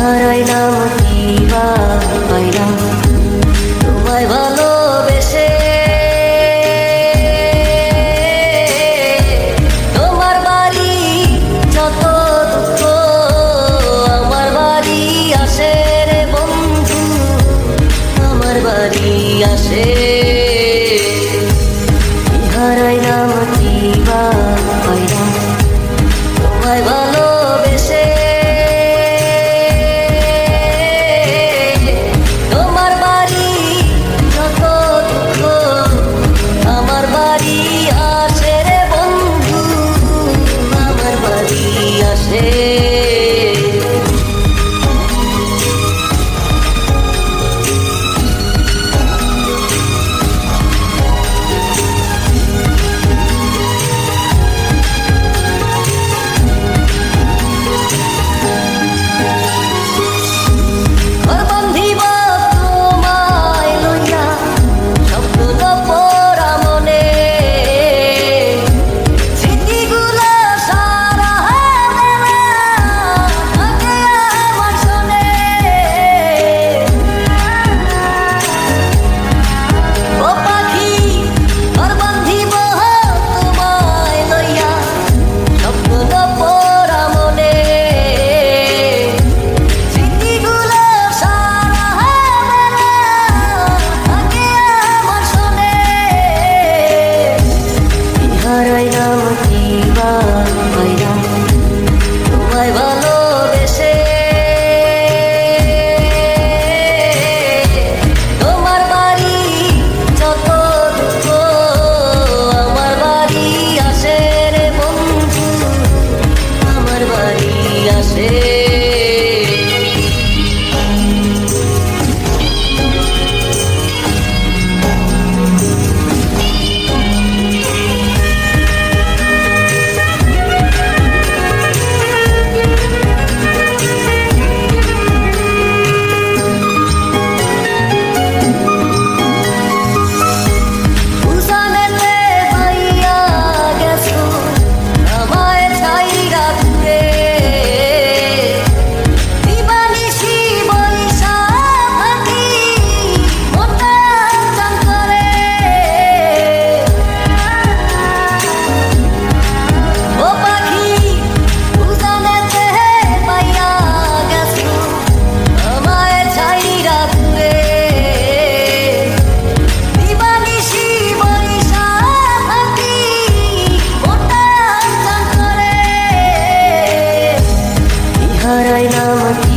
হারাইলাম কিবা পাইলাম তোমায় ভালোবেসে। তোমার বাড়ি যত দুঃখ আমার বাড়ি আসে রে বন্ধু, আমার বাড়ি আসে। হারাইলাম কিবা পাইলাম তোমায় ভালোবেসে। তোমার বাড়ি যত দুঃখ আমার বাড়ি আসে রে বন্ধু, আমার বাড়ি আসে। হারাইলাম কিবা পাইলাম তোমায় ভালোবেসে। তোমার বাড়ি যত দুঃখ আমার বাড়ি আসে রে বন্ধু, আমার বাড়ি আসে। হারাইলাম